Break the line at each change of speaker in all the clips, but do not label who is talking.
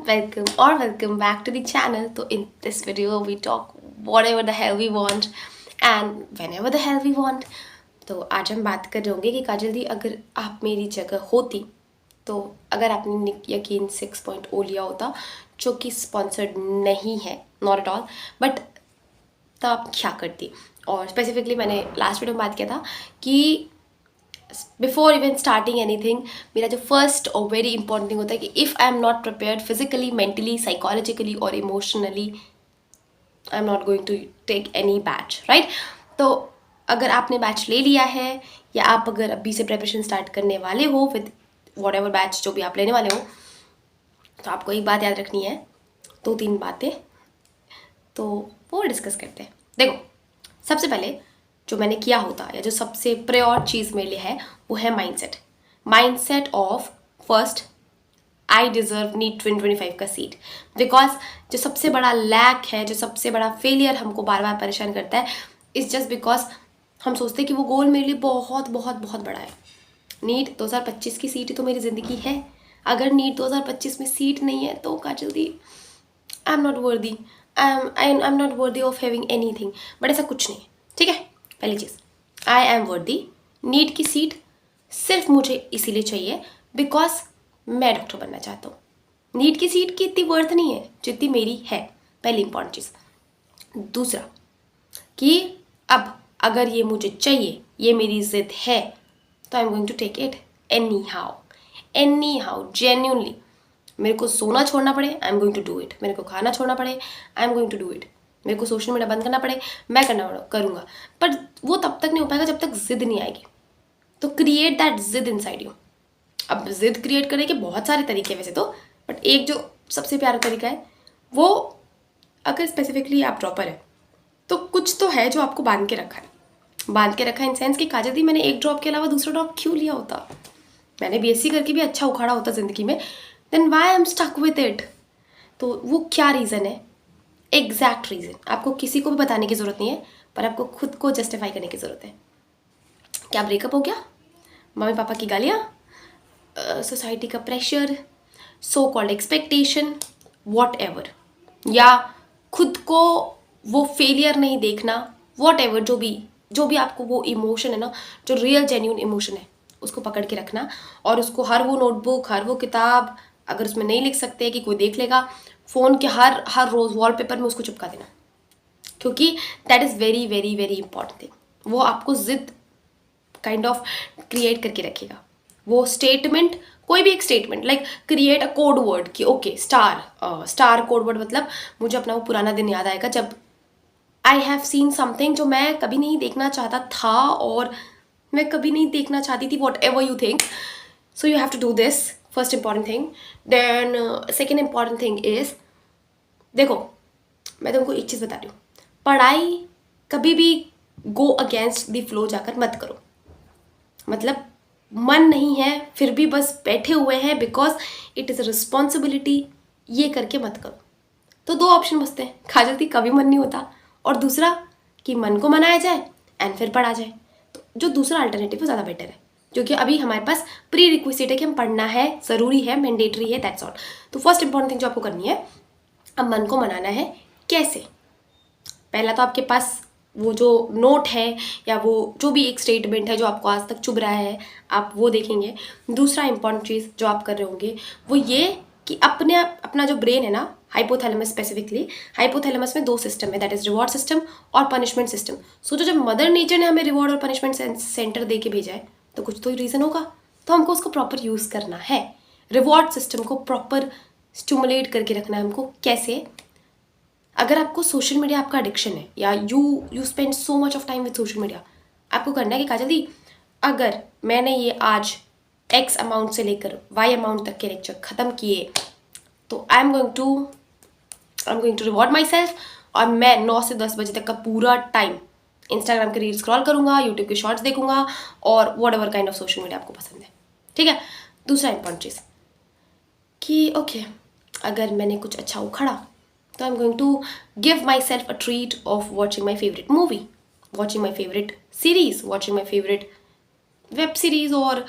welcome back to the channel. So in this video we talk whatever the hell we want and whenever the hell we want. तो आज हम बात कर रहे होंगे कि काजल दी अगर आप मेरी जगह होती तो अगर आपने निक यकीन 6.0 लिया होता जो कि स्पॉन्सर्ड नहीं है, नॉट एट ऑल, बट तो आप क्या करती. और स्पेसिफिकली मैंने लास्ट वीडियो में बात किया था कि बिफोर इवन स्टार्टिंग एनीथिंग मेरा जो फर्स्ट और वेरी इंपॉर्टेंट थिंग होता है कि if I am not prepared physically, mentally, psychologically और emotionally, I am not going to take any batch, right. तो अगर आपने बैच ले लिया है या आप अगर अभी से प्रिपरेशन स्टार्ट करने वाले हो विद वॉट एवर बैच जो भी आप लेने वाले हो, तो आपको एक बात याद रखनी है, 2-3 बातें, तो वो डिस्कस करते हैं. देखो, सबसे पहले जो मैंने किया होता या जो सबसे प्रायोर चीज़ मेरे लिए है वो है mindset of first I deserve need 2025 का सीट. बिकॉज जो सबसे बड़ा लैक है, जो सबसे बड़ा फेलियर हमको बार बार परेशान करता है, इज़ जस्ट बिकॉज हम सोचते हैं कि वो गोल मेरे लिए बहुत बहुत बहुत बड़ा है. नीट 2025 की सीट ही तो मेरी ज़िंदगी है. अगर नीट 2025 में सीट नहीं है तो काजल दी आई am not worthy, I am not worthy of having anything. But ऐसा कुछ नहीं है, ठीक है. पहली चीज़, आई एम वर्दी. नीट की सीट सिर्फ मुझे इसीलिए चाहिए बिकॉज मैं डॉक्टर बनना चाहता हूँ. नीट की सीट की इतनी वर्थ नहीं है जितनी मेरी है. पहली इंपॉर्टेंट चीज़. दूसरा कि अब अगर ये मुझे चाहिए, ये मेरी ज़िद है, तो I am going to take it anyhow genuinely. मेरे को सोना छोड़ना पड़े, I am going to do it. मेरे को खाना छोड़ना पड़े, I am going to do it. मेरे को सोशल मीडिया बंद करना पड़े, मैं करूँगा. पर वो तब तक नहीं हो पाएगा जब तक जिद नहीं आएगी. तो क्रिएट दैट जिद इनसाइड यू. अब जिद क्रिएट करने के बहुत सारे तरीके हैं वैसे तो, बट एक जो सबसे प्यारा तरीका है वो, अगर स्पेसिफिकली आप ड्रॉपर है तो कुछ तो है जो आपको बांध के रखा है इन सेंस कि काजल दी मैंने एक ड्रॉप के अलावा दूसरा ड्रॉप क्यों लिया होता. मैंने बीएससी करके भी अच्छा उखाड़ा होता ज़िंदगी में. Then why I am stuck with it. तो वो क्या रीज़न है, एग्जैक्ट रीज़न आपको किसी को भी बताने की ज़रूरत नहीं है, पर आपको खुद को जस्टिफाई करने की ज़रूरत है. क्या ब्रेकअप हो गया, मम्मी पापा की गालियाँ, सोसाइटी का pressure, so called expectation, what ever, या खुद को वो फेलियर नहीं देखना, वॉट एवर, जो भी आपको वो इमोशन है ना, जो रियल जेन्यून इमोशन है, उसको पकड़ के रखना. और उसको हर वो नोटबुक, हर वो किताब, अगर उसमें नहीं लिख सकते कि कोई देख लेगा, फ़ोन के हर रोज़ वॉलपेपर में उसको चिपका देना. क्योंकि that is very very very important thing. वो आपको ज़िद काइंड ऑफ क्रिएट करके रखेगा. वो स्टेटमेंट, कोई भी एक statement, like create a code word कि ओके स्टार कोड वर्ड, मतलब मुझे अपना वो पुराना दिन याद आएगा जब आई हैव सीन समथिंग जो मैं कभी नहीं देखना चाहता था और मैं कभी नहीं देखना चाहती थी, whatever you think. So you have to do this, first important thing. Then second important thing is, देखो मैं तुमको एक चीज़ बता रही हूँ, पढ़ाई कभी भी गो अगेंस्ट द फ्लो जाकर मत करो. मतलब मन नहीं है फिर भी बस बैठे हुए हैं because it is a responsibility, ये करके मत करो. तो 2 ऑप्शन बचते हैं, काजल दी कभी मन नहीं होता, और दूसरा कि मन को मनाया जाए एंड फिर पढ़ा जाए. तो जो दूसरा अल्टरनेटिव है ज़्यादा बेटर है, जो कि अभी हमारे पास प्री रिक्विजिट है कि हम पढ़ना है, ज़रूरी है, मैंडेटरी है, दैट्स ऑल. तो फर्स्ट इंपॉर्टेंट थिंग जो आपको करनी है, अब मन को मनाना है कैसे. पहला तो आपके पास वो जो नोट है या वो जो भी एक स्टेटमेंट है जो आपको आज तक चुभ रहा है, आप वो देखेंगे. दूसरा इंपॉर्टेंट चीज़ जो आप कर रहे होंगे वो ये कि अपना जो ब्रेन है ना, हाइपोथैलेमस स्पेसिफिकली, हाइपोथैलेमस में 2 सिस्टम है, दैट इज़ रिवॉर्ड सिस्टम और पनिशमेंट सिस्टम. सोचो जब मदर नेचर ने हमें रिवॉर्ड और पनिशमेंट सेंटर दे के भेजा है तो कुछ तो रीज़न होगा, तो हमको उसको प्रॉपर यूज़ करना है. रिवॉर्ड सिस्टम को प्रॉपर स्टिमुलेट करके रखना है हमको. कैसे, अगर आपको सोशल मीडिया आपका एडिक्शन है या you spend so much of time with social media, आपको करना है कि काजल दी अगर मैंने ये आज एक्स अमाउंट से लेकर वाई अमाउंट तक के लेक्चर ख़त्म किए तो I am going to reward myself, और मैं 9 से 10 बजे तक का पूरा टाइम इंस्टाग्राम के रील स्क्रॉल करूँगा, यूट्यूब के शॉर्ट्स देखूंगा और whatever kind of social media आपको पसंद है, ठीक है. दूसरा इंपॉर्टेंट चीज़ कि ओके अगर मैंने कुछ अच्छा उखड़ा तो I am going to give myself a treat of watching my favourite movie, watching my favourite series, watching my favourite web series और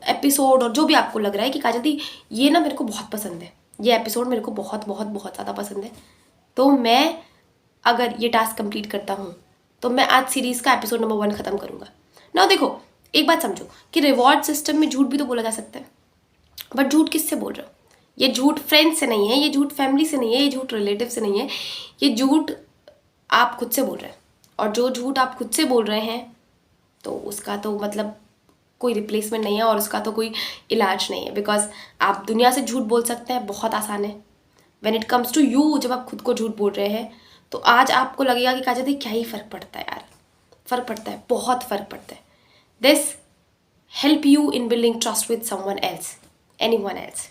एपिसोड, और जो भी आपको लग रहा है कि काजल दी ये ना मेरे को बहुत पसंद है, ये एपिसोड मेरे को बहुत बहुत बहुत ज़्यादा पसंद है, तो मैं अगर ये टास्क कंप्लीट करता हूँ तो मैं आज सीरीज़ का एपिसोड नंबर 1 ख़त्म करूँगा ना। देखो एक बात समझो कि रिवॉर्ड सिस्टम में झूठ भी तो बोला जा सकता है, बट झूठ किससे बोल रहे हो? ये झूठ फ्रेंड से नहीं है, ये झूठ फैमिली से नहीं है, ये झूठ रिलेटिव से नहीं है, ये झूठ आप खुद से बोल रहे हैं। और जो झूठ आप खुद से बोल रहे हैं तो उसका तो मतलब कोई रिप्लेसमेंट नहीं है और उसका तो कोई इलाज नहीं है, बिकॉज आप दुनिया से झूठ बोल सकते हैं, बहुत आसान है। When it comes to you, जब आप खुद को झूठ बोल रहे हैं तो आज आपको लगेगा कि काजल दी क्या ही फ़र्क पड़ता है यार, फ़र्क पड़ता है, बहुत फ़र्क पड़ता है। This help you in building trust with someone else, anyone else.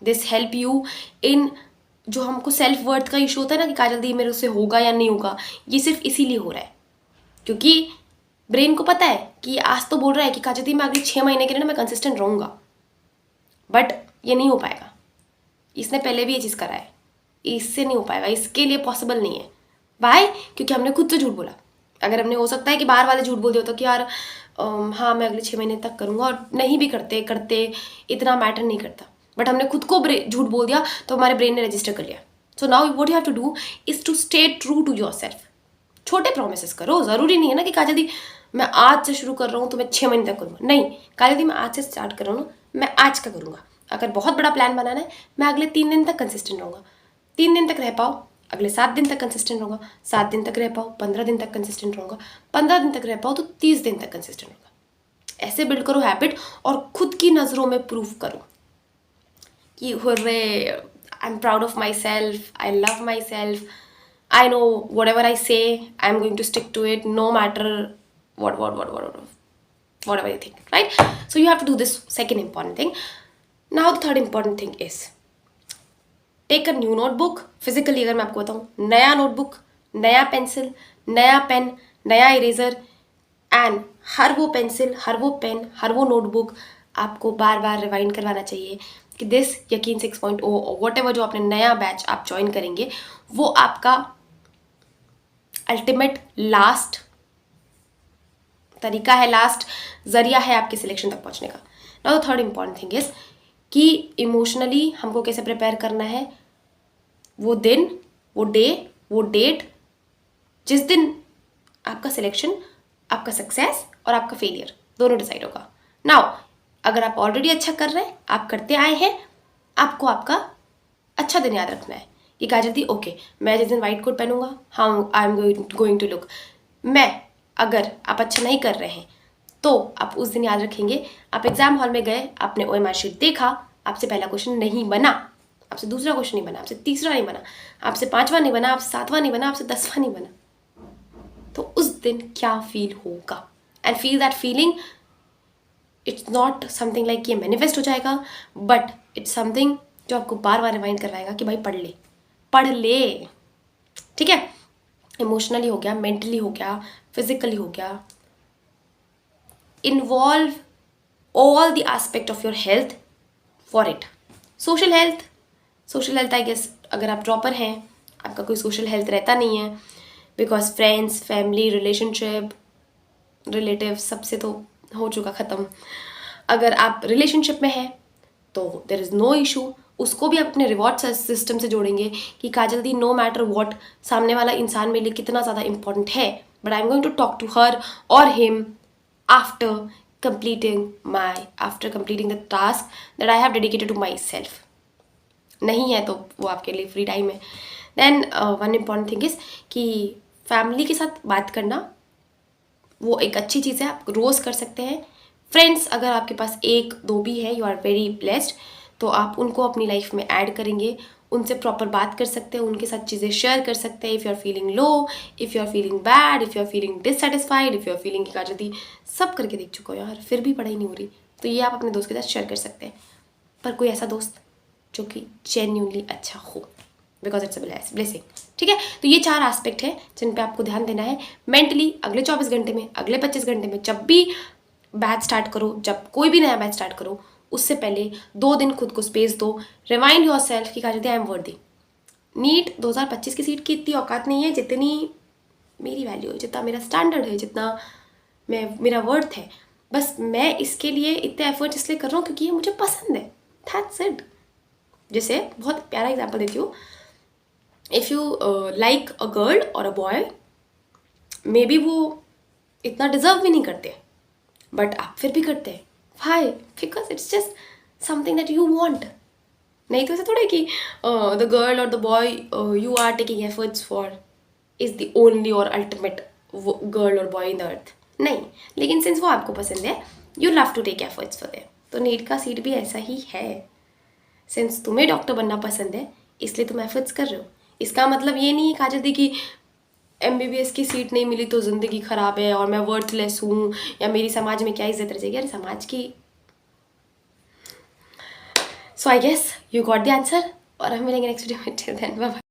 This help you in, जो हमको सेल्फ वर्थ का इशू होता है ना कि काजल दी मेरे से होगा या नहीं होगा, ये सिर्फ इसीलिए हो रहा है क्योंकि ब्रेन को पता है कि आज तो बोल रहा है कि काजल दी मैं अगले 6 महीने के लिए ना मैं कंसिस्टेंट रहूँगा, बट ये नहीं हो पाएगा। इसने पहले भी ये चीज़ करा है, इससे नहीं हो पाएगा, इसके लिए पॉसिबल नहीं है। वाई? क्योंकि हमने खुद से झूठ बोला। अगर हमने, हो सकता है कि बाहर वाले झूठ बोल दिया होता कि यार हाँ मैं अगले 6 महीने तक करूँगा, और नहीं भी करते करते इतना मैटर नहीं करता, बट हमने खुद को झूठ बोल दिया तो हमारे ब्रेन ने रजिस्टर कर लिया। So now what you have to do is to stay true to yourself. छोटे प्रोमिस करो, ज़रूरी नहीं है ना कि काजल दी मैं आज से शुरू कर रहा हूँ तो मैं 6 महीने तक करूँगा। नहीं, काजल दी मैं आज से स्टार्ट कर रहा हूँ, मैं आज का करूँगा। अगर बहुत बड़ा प्लान बनाना है, मैं अगले 3 दिन तक कंसिस्टेंट रहूँगा। 3 दिन तक रह पाओ, अगले 7 दिन तक कंसिस्टेंट रहूँगा। 7 दिन तक रह पाओ, 15 दिन तक कंसिस्टेंट रहूँगा। 15 दिन तक रह पाओ तो 30 दिन तक कंसिस्टेंट रहूँगा। ऐसे बिल्ड करो हैबिट और खुद की नज़रों में प्रूव करो कि hurray, I am proud of my self, I love my self, I know whatever I say, I'm going to stick to it no matter whatever you think, right? So you have to do this second important thing. Now the third important thing is take a new notebook. Physically अगर मैं आपको बताऊँ, नया notebook, नया pencil, नया pen, नया eraser, and हर वो pencil, हर वो पेन, हर वो नोटबुक आपको बार बार रिवाइंड करवाना चाहिए कि दिस यकीन 6.0 और वॉट एवर जो आपने नया बैच आप ज्वाइन करेंगे वो आपका अल्टीमेट लास्ट तरीका है, लास्ट जरिया है आपके सिलेक्शन तक पहुंचने का। Now the third important thing is कि इमोशनली हमको कैसे प्रिपेयर करना है। वो दिन, वो डे, वो डेट, जिस दिन आपका सिलेक्शन, आपका सक्सेस और आपका फेलियर दोनों डिसाइड होगा। नाउ अगर आप ऑलरेडी अच्छा कर रहे हैं, आप करते आए हैं, आपको आपका अच्छा दिन याद रखना है कि काजल दी ओके मैं जिस दिन वाइट कोट पहनूंगा, हाँ I am going to look. मैं, अगर आप अच्छा नहीं कर रहे हैं तो आप उस दिन याद रखेंगे, आप एग्जाम हॉल में गए, आपने OMR शीट देखा, आपसे पहला क्वेश्चन नहीं बना, आपसे दूसरा क्वेश्चन नहीं बना, आपसे तीसरा नहीं बना, आपसे 5वां नहीं बना, आपसे 7वां नहीं बना, आपसे 10वां नहीं बना, तो उस दिन क्या फील होगा। And feel that feeling, it's not something like ये मैनिफेस्ट हो जाएगा, बट इट्स समथिंग जो आपको बार बार रिमाइंड करवाएगा कि भाई पढ़ ले, पढ़ ले, ठीक है। इमोशनली हो गया, मेंटली हो गया, फिजिकली हो गया, involve all the aspect of your health for it. Social health I guess अगर आप ड्रॉपर हैं, आपका कोई सोशल हेल्थ रहता नहीं है, because friends, family, relationship, relative सबसे तो हो चुका ख़त्म। अगर आप रिलेशनशिप में हैं तो देयर इज़ नो इशू, उसको भी आप अपने रिवॉर्ड सिस्टम से जोड़ेंगे कि Kajal di no matter what सामने वाला इंसान मेरे लिए कितना ज़्यादा इंपॉर्टेंट है, but I am going to talk to her और him after completing the task that I have dedicated to myself. नहीं है तो वो आपके लिए फ्री टाइम है। Then one important thing is कि फैमिली के साथ बात करना वो एक अच्छी चीज़ है, आप रोज़ कर सकते हैं। फ्रेंड्स अगर आपके पास 1-2 भी है, यू आर वेरी ब्लेस्ड, तो आप उनको अपनी लाइफ में ऐड करेंगे, उनसे प्रॉपर बात कर सकते हैं, उनके साथ चीज़ें शेयर कर सकते हैं। If you are feeling low, if you are feeling bad, if you are feeling dissatisfied, if you are feeling Kajal di सब करके देख चुका हो यार फिर भी पढ़ाई नहीं हो रही, तो ये आप अपने दोस्त के साथ शेयर कर सकते हैं। पर कोई ऐसा दोस्त जो कि जेन्युइनली अच्छा हो, बिकॉज इट्स अ ब्लेसिंग, ठीक है। तो ये 4 एस्पेक्ट है जिन पे आपको ध्यान देना है। मेंटली अगले 24 घंटे में, अगले 25 घंटे में, जब भी बैच स्टार्ट करो, जब कोई भी नया बैच स्टार्ट करो, उससे पहले 2 दिन खुद को स्पेस दो, रिमाइंड योर सेल्फ कि काजल दी आई एम वर्दी। नीट 2025 की सीट की इतनी औकात नहीं है जितनी मेरी वैल्यू है, जितना मेरा स्टैंडर्ड है, जितना मेरा वर्थ है। बस मैं इसके लिए इतने एफर्ट्स इसलिए कर रहा हूँ क्योंकि ये मुझे पसंद है, दैट्स इट। जैसे बहुत प्यारा एग्जाम्पल देती हूँ, if you like a girl और अ बॉय, मे बी वो इतना डिजर्व भी नहीं करते, बट आप फिर भी करते हैं। Why? Because it's just something that you want. नहीं तो ऐसा थोड़ा है कि द गर्ल और the boy you are taking efforts for is the only और अल्टीमेट गर्ल और बॉय इन द अर्थ। नहीं, लेकिन सिंस वो आपको पसंद है, you love to take efforts for them. तो नीट का सीट भी ऐसा ही है। सिंस तुम्हें डॉक्टर बनना पसंद है, इसलिए तुम एफर्ट्स कर रहे हो। इसका मतलब ये नहीं है काजल दी कि MBBS की सीट नहीं मिली तो ज़िंदगी ख़राब है और मैं वर्थलेस हूँ, या मेरी समाज में क्या इज्जत रह जाएगी। अरे समाज की। So I guess you got the answer, और हम मिलेंगे नेक्स्ट वीडियो में। Till then bye bye.